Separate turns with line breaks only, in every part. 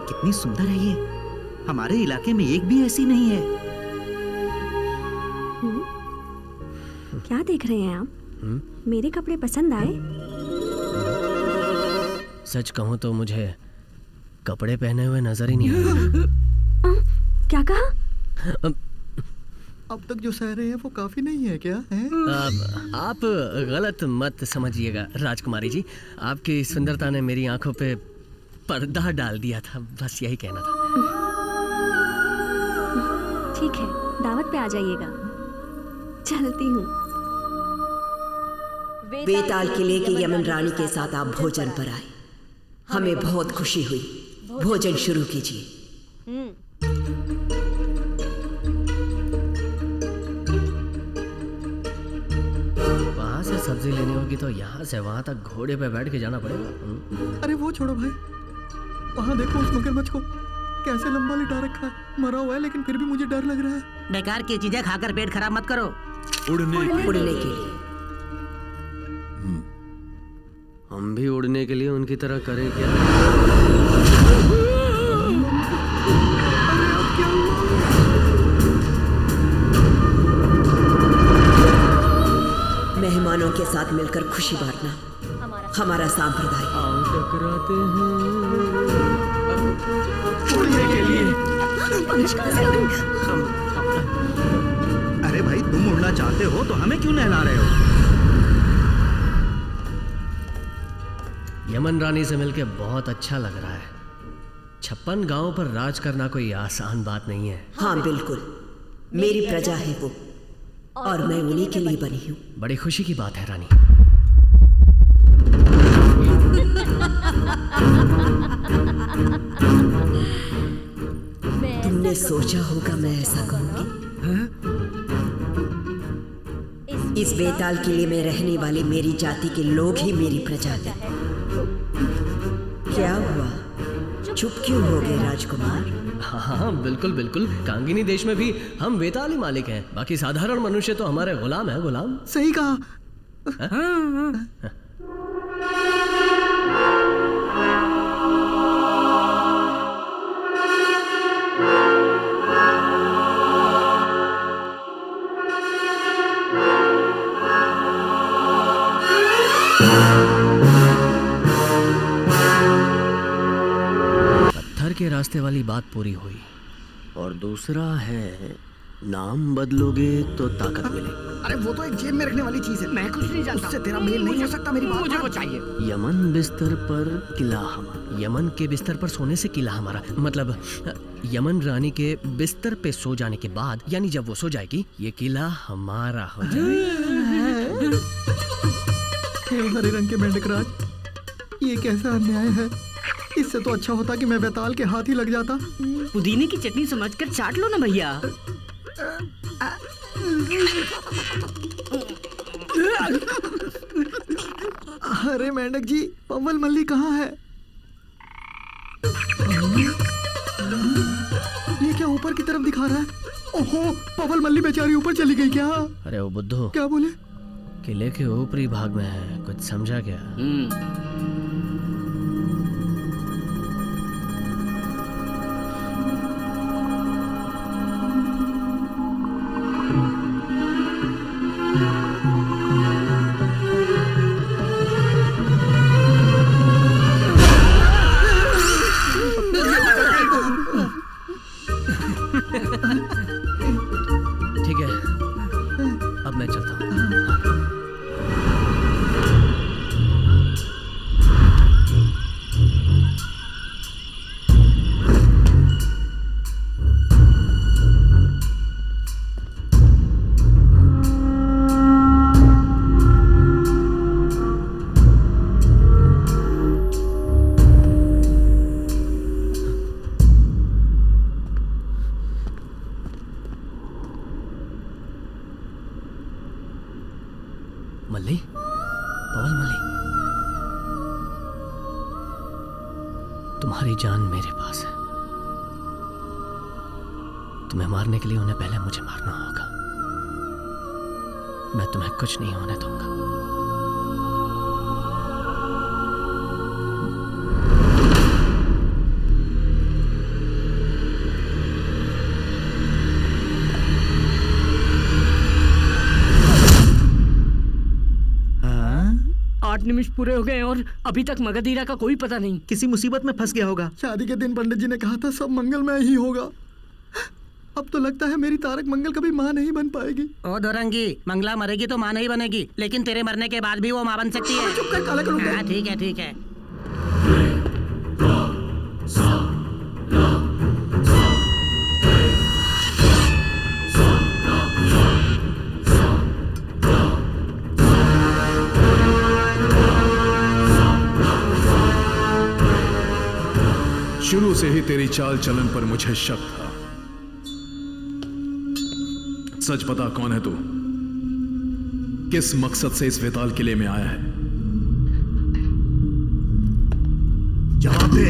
कितनी सुंदर है ये। हमारे इलाके में एक भी ऐसी नहीं है।
क्या देख रहे हैं आप? मेरे कपड़े पसंद आए?
सच कहूँ तो मुझे कपड़े पहने हुए नजर ही नहीं आए।
क्या कहा?
अब तक जो सह रहे हैं वो काफी नहीं है क्या है?
आप गलत मत समझिएगा राजकुमारी जी, आपकी सुंदरता ने मेरी आंखों पे पर्दा डाल दिया था, बस यही कहना था।
ठीक है, दावत पे आ जाइएगा। चलती हूँ।
बेताल किले की यमन रानी के साथ आप भोजन पर आए, हमें बहुत खुशी हुई। भोजन शुरू कीजिए।
वहाँ से सब्जी लेनी होगी तो यहाँ से वहाँ तक घोड़े पे बैठ के जाना पड़ेगा।
अरे वो छोड़ो भाई, वहाँ देखो उस मगरमच्छ को, कैसे लंबा लिटा रखा है। मरा हुआ है लेकिन फिर भी मुझे डर लग रहा है।
बेकार की चीजें खाकर पेट खराब मत करो।
उड़ने के लिए
हम भी उड़ने के लिए उनकी तरह करें क्या?
मेहमानों के साथ मिलकर खुशी बांटना हमारा संप्रदाय।
टकराते हैं
उड़ने के लिए। अरे भाई, तुम उड़ना चाहते हो तो हमें क्यों नहला रहे हो?
यमन रानी से मिलके बहुत अच्छा लग रहा है। 56 गांवों पर राज करना कोई आसान बात नहीं है।
हाँ बिल्कुल, मेरी प्रजा है वो, और मैं उन्हीं के लिए बनी हूँ।
बड़ी खुशी की बात है रानी।
तुमने सोचा होगा मैं ऐसा कहूंगी। इस बेताल किले में रहने वाले मेरी जाति के लोग ही मेरी प्रजा है। क्या हुआ, चुप क्यों हो गए राजकुमार?
हाँ बिल्कुल बिल्कुल, कांगिनी देश में भी हम बेताली मालिक हैं, बाकी साधारण मनुष्य तो हमारे गुलाम हैं। गुलाम
सही कहा।
पत्थर के रास्ते वाली बात पूरी हुई, और दूसरा है नाम बदलोगे तो ताकत मिलेगी।
अरे वो तो एक जेब में रखने वाली चीज है, मैं कुछ नहीं जानता। उससे तेरा मेल नहीं हो सकता। मेरी बात मुझे वो चाहिए।
यमन बिस्तर पर किला हमारा। यमन के बिस्तर पर सोने से किला हमारा, मतलब यमन रानी के बिस्तर पे सो जाने के बाद, यानी जब वो सो जाएगी, ये किला हमारा हो जाएगा।
हरे रंग के मेंढक राज, ये कैसा अन्याय है। इससे तो अच्छा होता कि मैं बेताल के हाथ ही लग जाता।
पुदीने की चटनी समझकर चाट लो ना भैया।
अरे मेंढक जी, पवल मल्ली कहाँ है? ये क्या ऊपर की तरफ दिखा रहा है? ओहो, पवल मल्ली बेचारी ऊपर चली गई क्या?
अरे वो बुद्धू,
क्या बोले?
किले के ऊपरी भाग में है, कुछ समझा क्या? ठीक है, अब मैं चलता हूँ। मल्ली, पवल मल्ली, तुम्हारी जान मेरे पास है। तुम्हें मारने के लिए उन्हें पहले मुझे मारना होगा। मैं तुम्हें कुछ नहीं होने दूंगा।
निमिष पूरे हो गए और अभी तक मगधीरा का कोई पता नहीं।
किसी मुसीबत में फंस गया होगा।
शादी के दिन पंडित जी ने कहा था सब मंगलमय ही होगा। अब तो लगता है मेरी तारक मंगल कभी माँ नहीं बन पाएगी।
ओ दोरंगी, मंगला मरेगी तो माँ नहीं बनेगी, लेकिन तेरे मरने के बाद भी वो माँ बन सकती है।
चुप कर, काला करूंगा।
हाँ ठीक है ठीक है।
शुरू से ही तेरी चाल चलन पर मुझे शक था। सच बता, कौन है तू? किस मकसद से इस वेताल किले में आया है?
जवाब दे।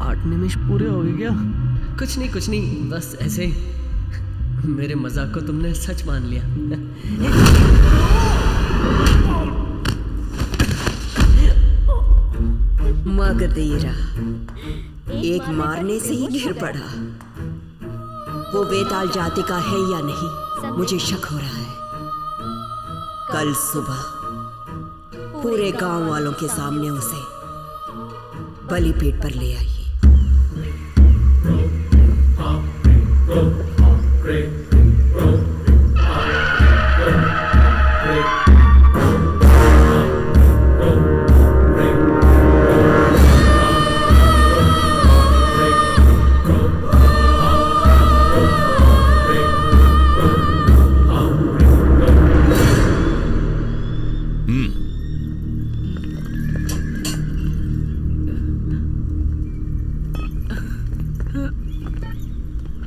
आठ निमिष पूरे हो गए क्या? कुछ नहीं, बस ऐसे मेरे मजाक को तुमने सच मान लिया।
मगधीरा एक मारने से ही गिर पड़ा। वो वेताल जाति का है या नहीं, मुझे शक हो रहा है। कल सुबह पूरे गांव वालों के सामने उसे बलिपीठ पर ले आइए।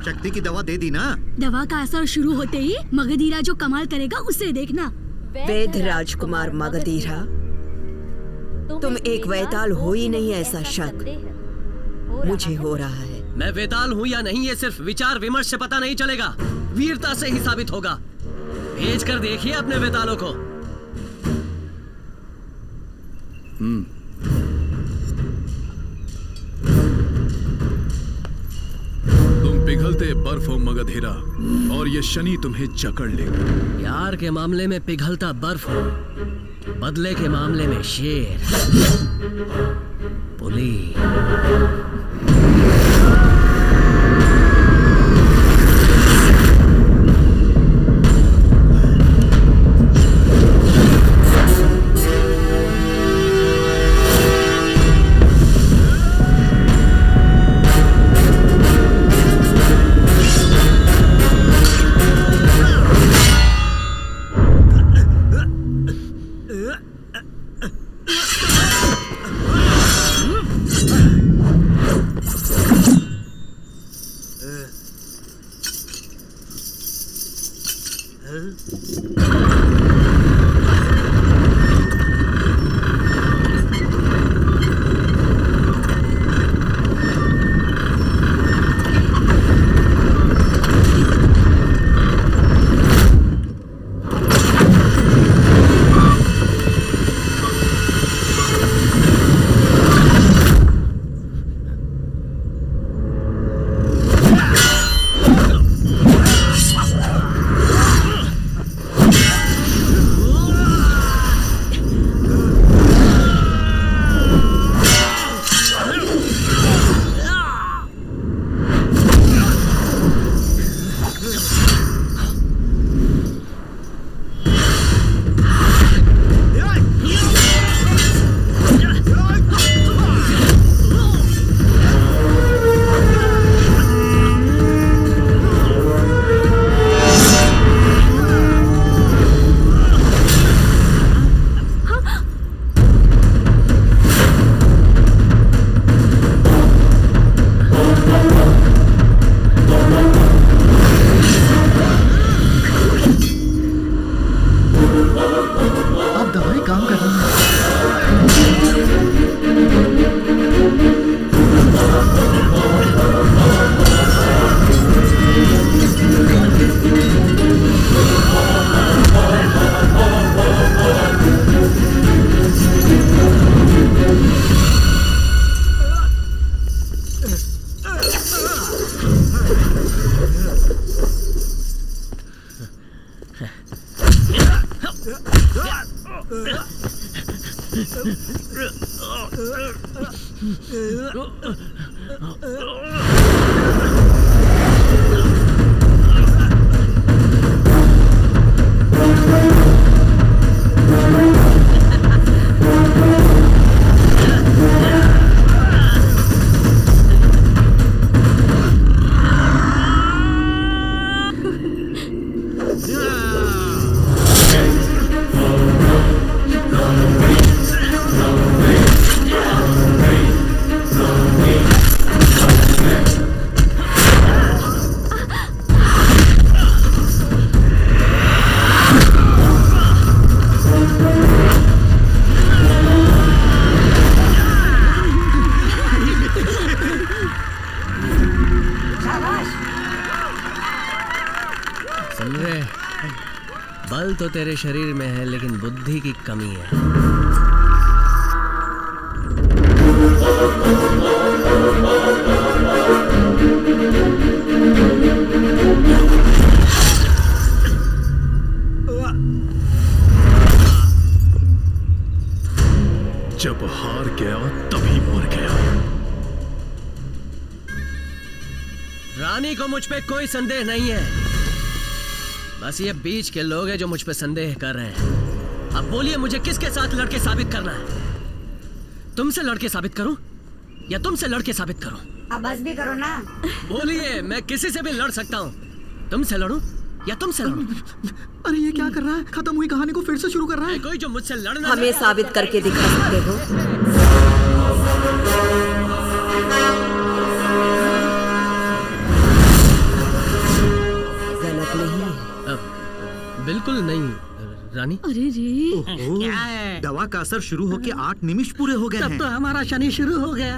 शक्ति की दवा दे दी ना?
दवा का असर शुरू होते ही मगधीरा जो कमाल करेगा उसे देखना।
वैद राजकुमार मगधीरा, तुम एक वेताल हो ही नहीं, ऐसा शक मुझे हो रहा है।
मैं वेताल हूं या नहीं ये सिर्फ विचार विमर्श से पता नहीं चलेगा, वीरता से ही साबित होगा। भेज कर देखिए अपने वेतालों को।
तुम पिघलते बर्फ हो मगधीरा, और ये शनि तुम्हें जकड़ लेगा।
प्यार के मामले में पिघलता बर्फ हो, बदले के मामले में शेर, पुली। सुन रहे, बल तो तेरे शरीर में है लेकिन बुद्धि की कमी है।
जब हार गया तभी मर गया।
रानी को मुझ पे कोई संदेह नहीं है, बस ये बीच के लोग हैं जो मुझ पे संदेह कर रहे हैं। अब बोलिए मुझे किसके साथ लड़के साबित करना है? तुमसे लड़के साबित करूं या तुमसे लड़के साबित करूं?
अब बस भी करो ना।
बोलिए, मैं किसी से भी लड़ सकता हूं। तुमसे लड़ूं या तुमसे लड़ूं?
अरे ये क्या कर रहा है? खत्म हुई कहानी को फिर से शुरू कर रहा है।
कोई जो मुझसे लड़ना
हमें साबित करके दिखा सकते हो? गलत नहीं है।
बिल्कुल नहीं रानी।
अरे रे
ओहो,
क्या है?
दवा का असर शुरू होके 8 निमिष पूरे हो गए
तब
हैं।
तो हमारा शनि शुरू हो गया।